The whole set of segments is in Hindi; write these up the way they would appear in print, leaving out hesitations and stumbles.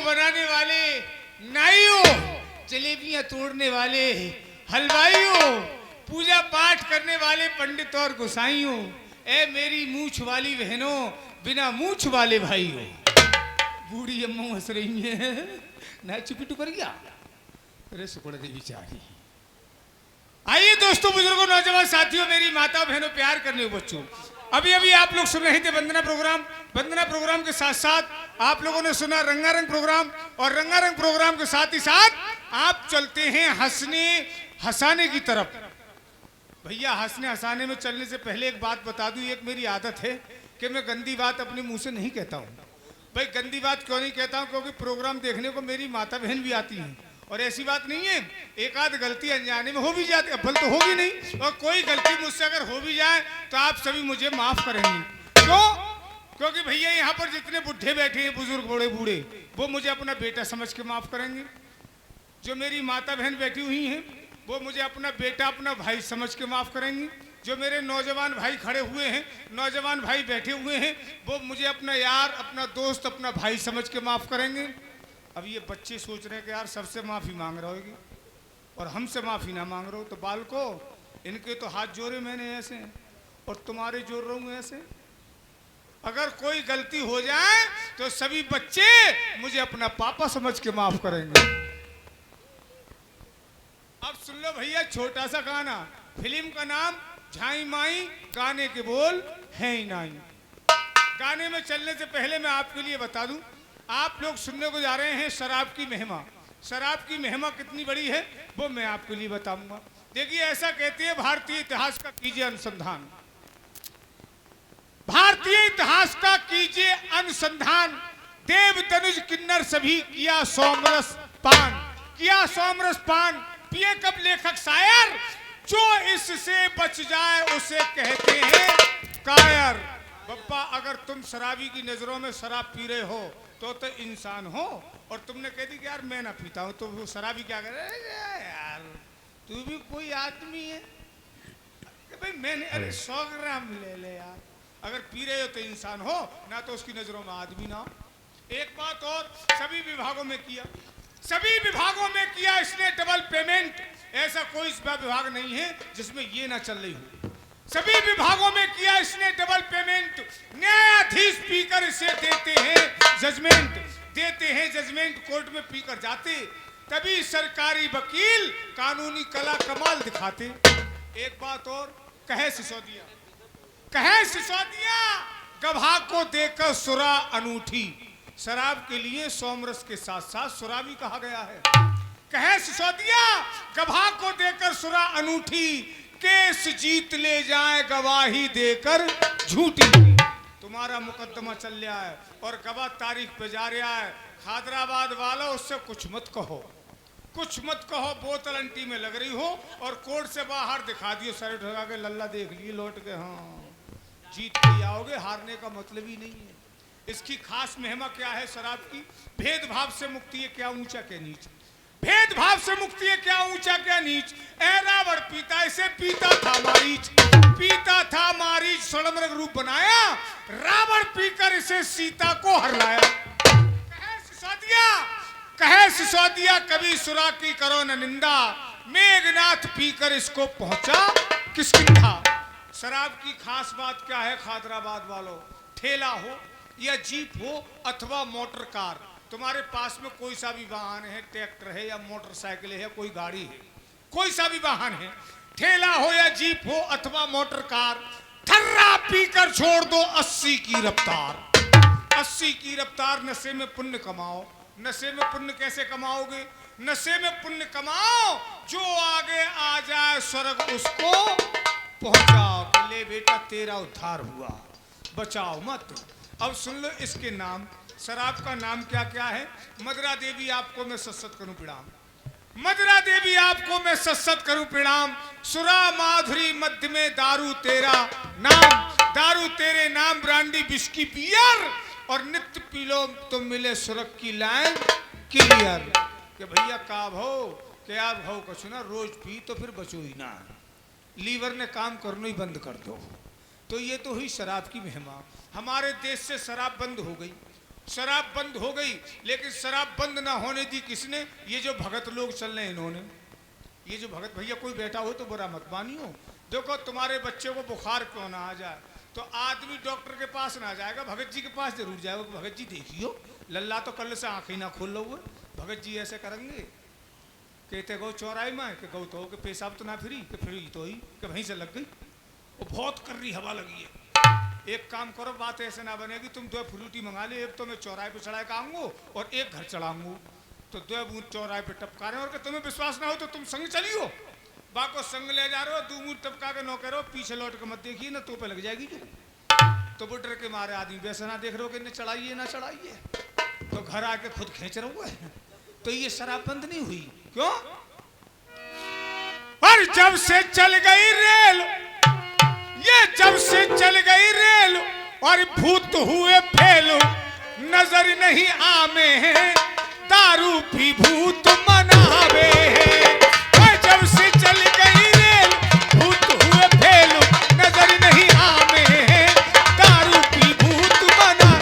बनाने वाले नाइयों, जलेबियां तोड़ने वाले हलवाइयों, पूजा पाठ करने वाले पंडित और गोसाइयों, ए मेरी मूछ वाली बहनों, बिना मूछ वाले भाइयों। बूढ़ी अम्मा हंस रही है, ना चुपिटू कर गया, अरे सुकड़ दे बेचारी। आइए दोस्तों, बुजुर्गों, नौजवान साथियों, मेरी माता बहनों, प्यार करने बच्चों, अभी अभी आप लोग सुन रहे थे वंदना प्रोग्राम। वंदना प्रोग्राम के साथ साथ आप लोगों ने सुना रंगारंग प्रोग्राम, और रंगारंग प्रोग्राम के साथ ही साथ आप चलते हैं हंसने हंसाने की तरफ। भैया, हंसने हंसाने में चलने से पहले एक बात बता दूं, एक मेरी आदत है कि मैं गंदी बात अपने मुंह से नहीं कहता हूं। भाई, गंदी बात क्यों नहीं कहता हूं? क्योंकि प्रोग्राम देखने को मेरी माता बहन भी आती हैं, और ऐसी बात नहीं है, एक आध गलती अनजाने में हो भी जाती, अव्वल तो होगी नहीं, और कोई गलती मुझसे अगर हो भी जाए तो आप सभी मुझे माफ करेंगे। क्यों? क्योंकि भैया यहाँ पर जितने बुढ़े बैठे हैं, बुजुर्ग बड़े बूढ़े, वो मुझे अपना बेटा समझ के माफ करेंगे। जो मेरी माता बहन बैठी हुई हैं, वो मुझे अपना बेटा, अपना भाई समझ के माफ करेंगी। जो मेरे नौजवान भाई खड़े हुए हैं, नौजवान भाई बैठे हुए हैं, वो मुझे अपना यार, अपना दोस्त, अपना भाई समझ के माफ करेंगे। अब ये बच्चे सोच रहे हैं कि यार सबसे माफी मांग रहा होगी और हमसे माफी ना मांग रहे हो, तो बालको, इनके तो हाथ जोड़े मैंने ऐसे, और तुम्हारे जोड़ रहा हूं ऐसे। अगर कोई गलती हो जाए तो सभी बच्चे मुझे अपना पापा समझ के माफ करेंगे। अब सुन लो भैया, छोटा सा गाना, फिल्म का नाम झाई माई, गाने के बोल है ही नहीं। गाने में चलने से पहले मैं आपके लिए बता दूं, आप लोग सुनने को जा रहे हैं शराब की महिमा। शराब की महिमा कितनी बड़ी है वो मैं आपके लिए बताऊंगा। देखिए, ऐसा कहते हैं, भारतीय इतिहास का कीजिए अनुसंधान, भारतीय इतिहास का कीजिए अनुसंधान, देव तनुज किन्नर सभी किया सोमरस पान, किया सोमरस पान, पिए कब लेखक शायर, जो इससे बच जाए उसे कहते हैं कायर। बप्पा, अगर तुम शराबी की नजरों में शराब पी रहे हो तो इंसान हो, और तुमने कह दी कि यार मैं ना पीता हूं, तो वो शराबी क्या करे, यार तू भी कोई आदमी है कि भाई मैंने, अरे 100 ग्राम ले ले यार। अगर पी रहे हो तो इंसान हो ना, तो उसकी नजरों में आदमी ना हो। एक बात और, सभी विभागों में किया, सभी विभागों में किया इसने डबल पेमेंट। ऐसा कोई विभाग नहीं है जिसमें ये ना चल रही हो, सभी विभागों में किया इसने डबल पेमेंट। न्यायाधीश पीकर इसे देते हैं जजमेंट, देते हैं जजमेंट, कोर्ट में पीकर जाते, तभी सरकारी वकील कानूनी कला कमाल दिखाते। एक बात और, कहे सिसोदिया, कहे सिसोदिया, गवाह को देकर सुरा अनूठी। शराब के लिए सोमरस के साथ साथ सुरा भी कहा गया है। कहे सिसोदिया, गवाह को देकर सुरा अनूठी, केस जीत ले जाए गवाही देकर झूठी। तुम्हारा मुकदमा चल रहा है और गवाह तारीख पे जा रहा है, हैदराबाद वालों उससे कुछ मत कहो, कुछ मत कहो। बोतल अंटी में लग रही हो और कोर्ट से बाहर दिखा दियो, सर ढका के लल्ला देख लिए लौट के, हाँ जीत के आओगे, हारने का मतलब ही नहीं है। इसकी खास महिमा क्या है शराब की? भेदभाव से मुक्ति है, क्या ऊंचा क्या नीच, भेदभाव से मुक्ति है, क्या ऊंचा क्या नीच। ए रावण पीता, इसे पीता था मारीच, पीता था मारीच, स्वयंवर रूप बनाया, रावण पीकर इसे सीता को हरलाया। कहे सिसोदिया, कहे सिसोदिया, कभी सुरा की करो न निंदा, मेघनाथ पीकर इसको पहुंचा किष्किंधा। शराब की खास बात क्या है हैदराबाद वालों? ठेला हो या जीप हो अथवा मोटर कार, तुम्हारे पास में कोई सा भी वाहन है, ट्रैक्टर है या मोटरसाइकिल है, कोई गाड़ी है, कोई सा भी वाहन है, ठेला हो या जीप हो अथवा मोटर कार, थर्रा पीकर छोड़ दो 80 की रफ्तार। 80 की रफ्तार, नशे में पुण्य कमाओ। नशे में पुण्य कैसे कमाओगे? नशे में पुण्य कमाओ, जो आगे आ जाए स्वर्ग उसको पहुंचाओ। ले बेटा, तेरा उद्धार हुआ, बचाओ मत। अब सुन लो इसके नाम, शराब का नाम क्या क्या है? मदरा देवी आपको मैं सत्सत करूं प्रणाम, मदरा देवी आपको मैं सत्सत करूं प्रणाम। सुरा माधुरी मध्य में दारू तेरा नाम, दारू तेरे नाम, ब्रांडी बिस्की बियर, और नित्य पी लो तो मिले सुरख की लाइन क्लियर। कि भैया का भाव, क्या भाव का सुना, रोज पी तो फिर बचो ही ना, लीवर ने काम करना ही बंद कर दो। तो ये तो हुई शराब की महिमा। हमारे देश से शराब बंद हो गई शराब बंद हो गई, लेकिन शराब बंद ना होने दी किसने? ये जो भगत लोग चल रहे हैं इन्होंने। ये जो भगत भैया कोई बैठा हो तो बुरा मत मानियो। देखो तुम्हारे बच्चे को बुखार क्यों ना आ जाए तो आदमी डॉक्टर के पास ना जाएगा, भगत जी के पास जरूर जाएगा। भगत जी देखियो लल्ला तो कल से आंखें ना खोल लो हुए। भगत जी ऐसे करेंगे, कहते गौ चौराहे में कि गौ तो कि पेशाब तो ना फिरी कि फिरी तो ही कि वहीं से लग गई। वो बहुत कर्री हवा लगी है। एक काम करो, बात ऐसे ना बनेगी, तुम 2 फ्रूटी मंगा ले, एक तो मैं चौराहे पे चढ़ा के आऊंगा और एक घर चढ़ाऊंगा, तो 2 बूंद चौराहे पे टपका रहे हैं। और तुम्हें विश्वास ना हो तो तुम संग चलियो, बाको संग ले जा रहे हो, 2 बूंद टपका के नौकर हो, पीछे लौट के मत देखिए ना तो पे लग जाएगी जो। तो वो डर के मारे आदमी वैसे ना देख रहे हो कि इन्हें चढ़ाइए ना चढ़ाइए, तो घर आके खुद खींच रहे हो। तो ये शराब बंद नहीं हुई क्यों? और जब से चल गई रेल, ये जब से चल गई रेल और भूत हुए फेल, नजर नहीं आमे हैं दारू भी भूत मनावे हैं। और जब से चल गई रेल भूत हुए फेल, नजर नहीं आमे हैं दारू भी भूत मना।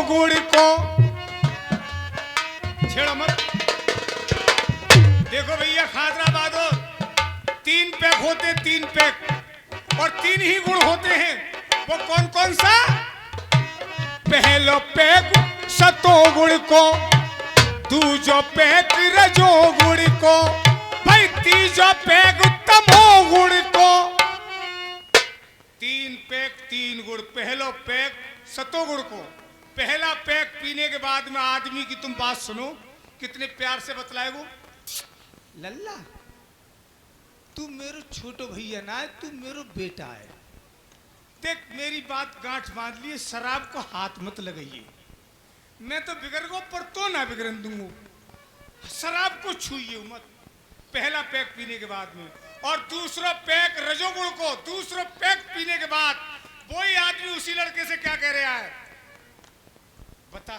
गुड़ को छेड़ो मत। देखो भैया खादरा बादो 3 पैक होते, 3 पैक और 3 ही गुड़ होते हैं। वो कौन कौन सा? पहलो पैक सतो गुड़ को, दूजो पैक रजो गुड़ को, भाई तीजो पैक तमो गुड़ को। 3 पैक 3 गुड़। पहलो पैक सतो गुड़ को, पहला पैक पीने के बाद में आदमी की तुम बात सुनो, कितने प्यार से बतलाएगो। लल्ला तू मेरो छोटो भैया ना है, तू मेरो बेटा है। देख मेरी बात गांठ बांध लिए, शराब को हाथ मत लगाइए। मैं तो बिगड़ गो पर तो ना बिगड़न दूंगा। शराब को छुइए मत पहला पैक पीने के बाद में। और दूसरा पैक रजोगुण को, दूसरा पैक पीने के बाद वही आदमी उसी लड़के से क्या कह रहा है? बता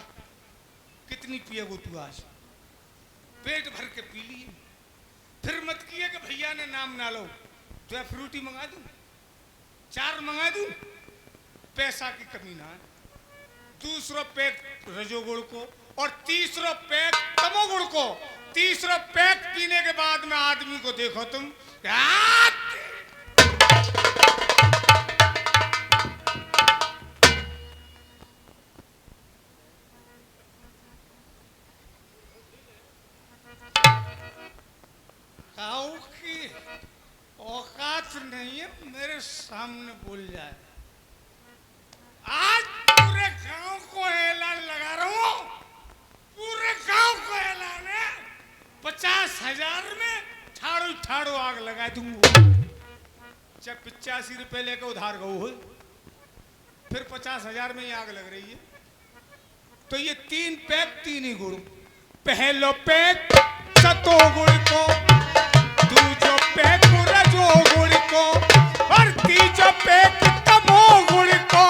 कितनी पिएगो तू आज? पेट भर के पी लिए, फिर मत किए कि भैया ने नाम ना लो, 2 फ्रूटी मंगा दूं, 4 मंगा दूं, पैसा की कमी ना है। दूसरा पैक रजोगुण को और तीसरा पैक तमोगुण को। तीसरा पैक पीने के बाद में आदमी को देखो तुम, औकात नहीं है मेरे सामने बोल जाए। आज पूरे गांव को ऐलान लगा रहा हूं, पूरे गांव को ऐलान है, 50,000 में ठाड़ो ठाड़ो आग लगा दूंगा। जब 85 रुपए लेकर उधार गऊ हो, फिर 50,000 में ही आग लग रही है। तो ये 3 पैक 3 ही गुड़। पहलो पैक सतो गुड़ को, दूजो पैक रजो गुड़ को और तीजो पैक तमो गुड़ को।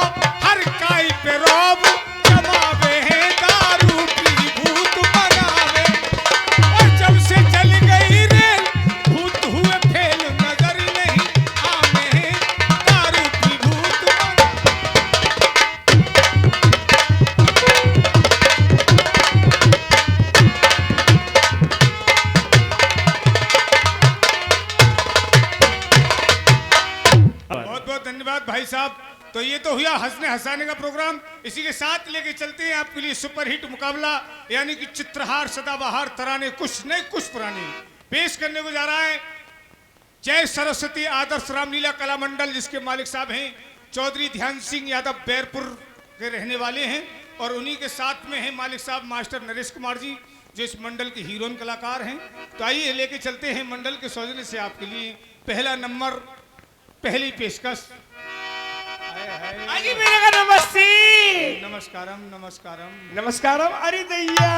हर काई पे रोब जमावे हैं दारू पी भूत मनावे। और जब से चल गई रेल भूत हुए फेल, नजर नहीं आमे हैं दारू पी भूत धन्यवाद भाई साहब। तो ये तो हुआ हंसने हंसाने का प्रोग्राम। इसी के साथ लेके चलते हैं आपके लिए सुपरहिट मुकाबला, यानी कि चित्रहार सदाबहार तराने कुछ नए कुछ पुराने पेश करने को जा रहा है। जय सरस्वती आदर्श रामलीला कला मंडल, जिसके मालिक साहब हैं चौधरी ध्यान सिंह यादव, बैरपुर के रहने वाले हैं। और उन्हीं के साथ में हैं मालिक साहब मास्टर नरेश कुमार जी, जो इस मंडल के हीरोइन कलाकार हैं। तो आइए लेके चलते हैं मंडल के सौजन्य से आपके लिए पहला नंबर, पहली पेशकश। आजी मेरे का नमस्ते। नमस्कारम नमस्कारम नमस्कारम। अरे दैया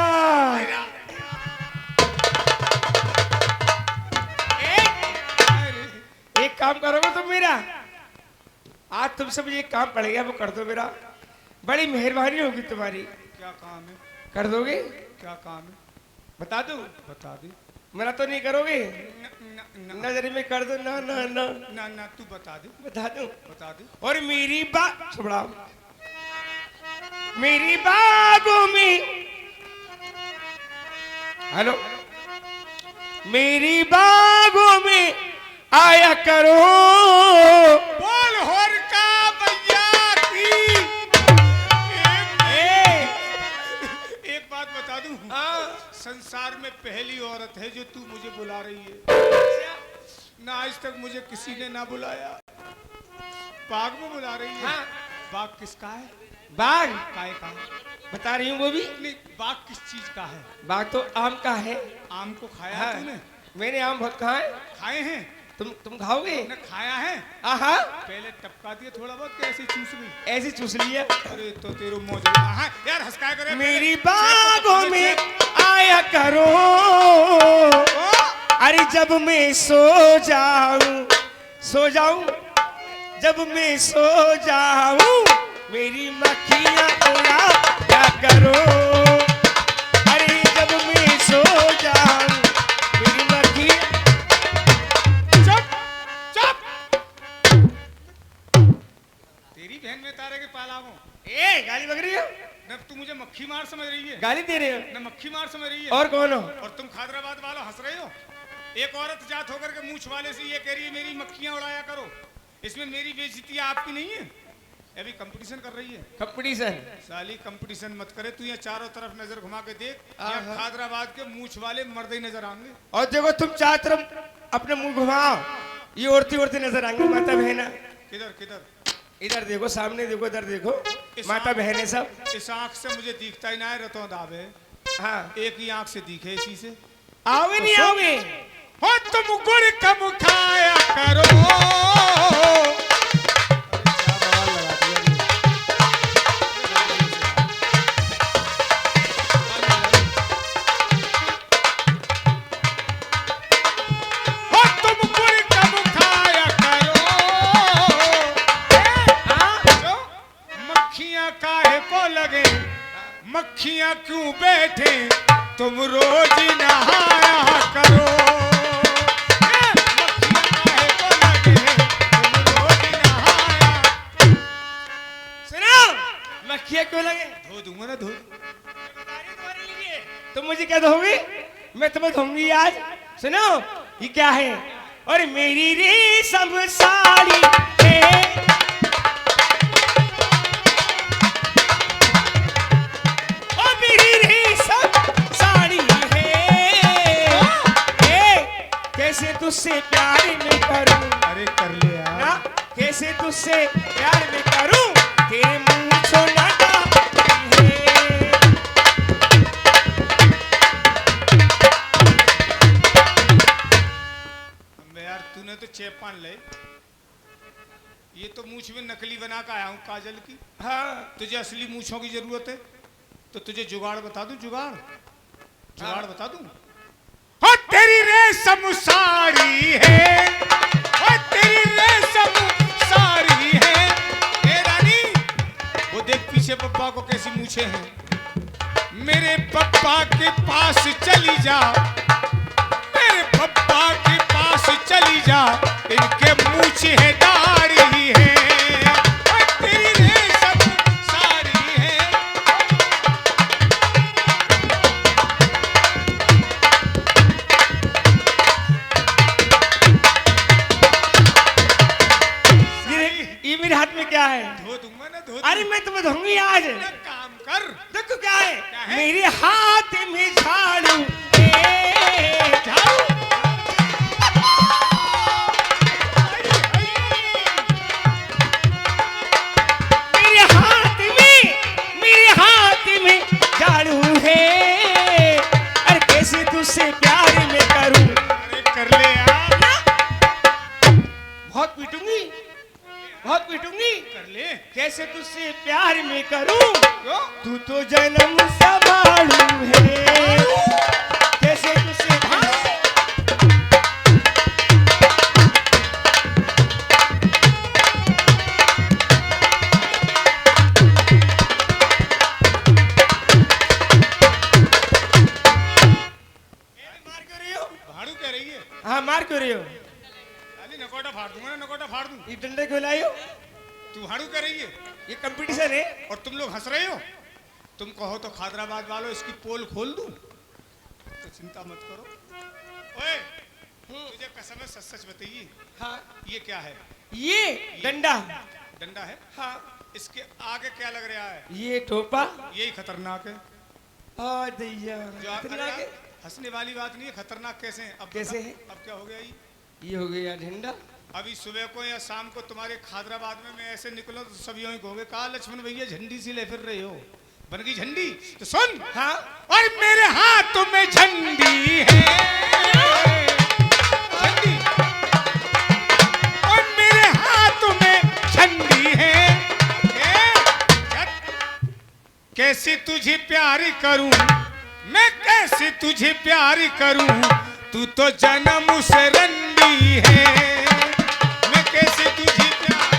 एक काम करोगे तुम मेरा? आज तुमसे मुझे एक काम पड़ गया, वो कर दो मेरा। बड़ी मेहरबानी होगी तुम्हारी। क्या काम है? कर दोगे? क्या काम है? बता दूं? बता दे। मना तो नहीं करोगे? नजर नजर में कर दो ना ना ना। ना ना तू बता दे। बता दो। बता दे। और मेरी बात छोड़ाओ। मेरी बागों में, हेलो, मेरी बागों में आया करो। बोल होर का भैया की। एक बात बता दूं, संसार में पहली औरत है जो तू मुझे बुला रही है। ना आज तक मुझे किसी ने ना बुलाया। बाग में बुला रही है। हाँ। बाग किसका है? बाग काय का? बता रही हूँ वो भी। नहीं, बाग किस चीज का है? बाग तो आम का है। आम को खाया हाँ। तूने? मैंने आम बहुत खाए। खाए हैं? तुम खाओगे? न खाया है? आहा, पहले टपका दिया थोड़ा बहुत, कैसे चूस गई? ऐसी चूस लिया। अरे तो तेरे मौज हाँ, यार हंसकाया करे। मेरी बागों में आया करो। अरे जब मैं सो जाऊं, जब मैं सो जाऊं, मेरी मक्खियां उड़ा क्या करो। अरे जब मैं सो जाऊं, मेरी मक्खियां। चुप चुप। तेरी बहन में तारे के पालावों। ए गाली बक रही हो? न तू मुझे मक्खी मार समझ रही है? गाली दे रहे हो? न मक्खी मार समझ रही है? और कौन हो? और तुम हैदराबाद वालों हंस रहे हो। एक औरत जात होकर के मूछ वाले से ये कह रही है मेरी मक्खियां उड़ाया करो। इसमें मेरी बेइज्जती आपकी नहीं है? अभी कंपटीशन कर रही है। कंपटीशन? साली कंपटीशन मत करे तू। ये चारों तरफ नजर घुमा के देख, ये हैदराबाद के मूछ वाले मर्द ही नजर आएंगे। और देखो तुम चारों तरफ अपने मुंह घुमाओ, ये औरती नजर आएंगे। माता बहना किधर किधर? इधर देखो, सामने देखो, इधर देखो, इस माता आँख- बहने सब। इस आंख से मुझे दिखता ही ना है, रतों दावे। हाँ, एक ही आंख से दिखे इसी से। आओगे नहीं आओगे? हो तुम गुड़ कम खाया करो। हो तुम गुड़ कम खाया करो। जो मक्खियां काहे को लगे, मक्खियां क्यों बैठे, तुम रोज नहाया करो। मक्खियां काहे को लगे, तुम रोज नहाया। सुनो, मक्खियाँ क्यों लगे? धो दूंगा ना, धो। तुम मुझे क्या दोगे? मैं तुम्हें दूंगी आज। सुनो, ये क्या है? और मेरी रेशम साड़ी है, और मेरी रेशम साड़ी है। कैसे तुझसे प्यार में करूं अरे कर ले यार। ना, कैसे तुझसे प्यार में करूं, तेरे मुंह छोड़ा है। यार तूने तो चेपान ले। ये तो मूछ में नकली बना के आया हूँ काजल की। हाँ, तुझे असली मूछों की जरूरत है तो तुझे जुगाड़ बता दूं। जुगाड़ जुगाड़ बता दूं। हो तेरी रेशम साड़ी है, हो तेरी रेशम साड़ी है। ए रानी, वो देख पीछे पप्पा को कैसी मूछें हैं। मेरे पप्पा के पास चली जा, मेरे पप्पा के पास चली जा, इनके मूछें है दाढ़ी है। ओ तेरी रेशम साड़ी है। ये मेरे हाथ में क्या है? धो दूंगा ना, धो अरे मैं तुम्हें धोऊंगी आज। दूंगा। काम कर। देखो क्या है, क्या है? मेरे हाथ में झाड़ू है। झाड़ू। मेरे हाथ में झाड़ू है। अरे कैसे तुझसे प्यार में करूं। अरे कर ले यार। बहुत पीटूंगी, बहुत पीटूंगी। कर ले। कैसे तुझसे प्यार में करूं, क्यों? तू तो जन्म संभालू है। कैसे तुझसे रहे हो? अली नकोटा फाड़ दूंगा ना, नकोटा फाड़ दूं। ये डंडे क्यों लाई हो? तू हाड़ू कर रही है ये कंपटीशन है। और तुम लोग हंस रहे हो। तुम कहो तो खादराबाद वालों इसकी पोल खोल दूं, तो चिंता मत करो। ओए, तुझे कसम है, सच सच बताइए, हाँ, ये क्या है? ये डंडा। डंडा है? हाँ, इसके आगे क्या लग रहा है? ये टोपा। यही खतरनाक है। आ दैया, जो आप इतना आगे? हंसने वाली बात नहीं है, खतरनाक कैसे है? अब कैसे बता, है? अब क्या हो गया ये हो गया झंडा। अभी सुबह को या शाम को तुम्हारे खादराबाद में मैं ऐसे निकलो तो सब यूं ही कहोगे, कहा लक्ष्मण भैया झंडी सी ले फिर रहे हो, बन गई झंडी। तो सुन, हाँ, और मेरे हाथों में झंडी है, झंडी, और मेरे हाथों में झंडी है। कैसे तुझे प्यारी करूं मैं, कैसे तुझे प्यारी करूं, तू तो जन्म से रंडी है। मैं कैसे तुझे प्यार।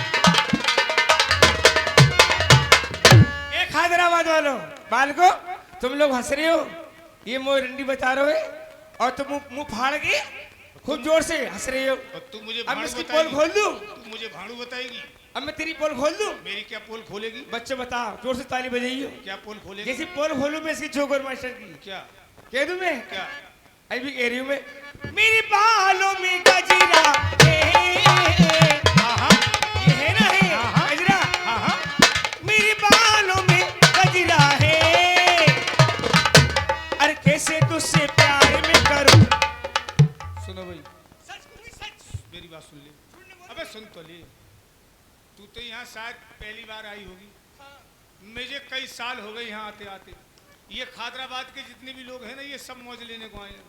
एक हैदराबाद वालों बालको, तुम लोग हंस रहे हो, ये मोह रंडी बता रहे हो और तुम मुंह फाड़ के खूब जोर से हंस रहे हो। और तू मुझे अब भाड़ू मैं इसकी बताएगी? पोल खोल दूं? तू मुझे भाड़ू बताएगी? अब मैं तेरी पोल खोल दूं? मेरी क्या पोल खोलेगी? बच्चे बताओ, जोर से ताली बजाइए। क्या पोल खोलेगी? जैसी पोल खोलूं मैं इसकी जोकर मास्टर की। क्या कह दूं मैं? क्या? अभी कह रही हूं मैं, मेरे बालों में गजरा है। आहा, ये है ना, है हाँ। गजरा। आहा, मेरे बालों में गजरा है, अरे कैसे तुझसे प्यार में करूं। सुनो भाई, सच। मेरी बात सुन ले। अबे सुन तो ले, तू तो यहाँ शायद पहली बार आई होगी, मुझे कई साल हो गए यहाँ आते आते। ये खादराबाद के जितने भी लोग हैं ना, ये सब मौज लेने को आए हैं।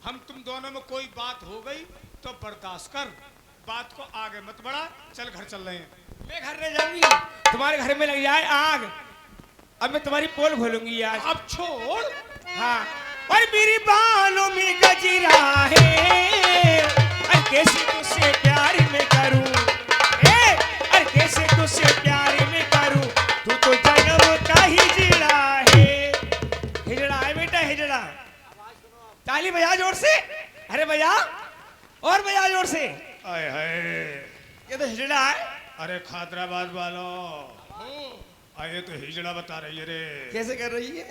हम तुम दोनों में कोई बात हो गई तो बर्दाश्त कर, बात को आगे मत बढ़ा, चल घर चल रहे हैं। मैं घर नहीं जाऊंगी, तुम्हारे घर में लग जाए आग। अब मैं तुम्हारी पोल खोलूंगी आज। अब छोड़। हाँ, और मेरे बालों में गजरा है, अरे कैसे तुझसे प्यार में करूं, अरे कैसे तुझसे प्यार में करूं, तू तो जन्म का हिजड़ा है। हिजड़ा है बेटा, हिजड़ा। ताली बजा जोर से, अरे बजा, और बजा जोर से। आए हाय, ये तो हिजड़ा है। अरे खादराबाद वालों, आए तो हिजड़ा बता रही है रे। कैसे कर रही है?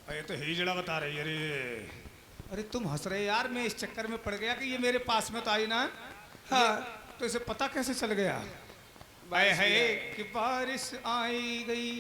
अरे तो हिजड़ा बता रही है रे। अरे तुम हंस रहे यार, मैं इस चक्कर में पड़ गया कि ये मेरे पास में तो आई ना। हाँ, तो इसे पता कैसे चल गया? आए है कि बारिश आई गई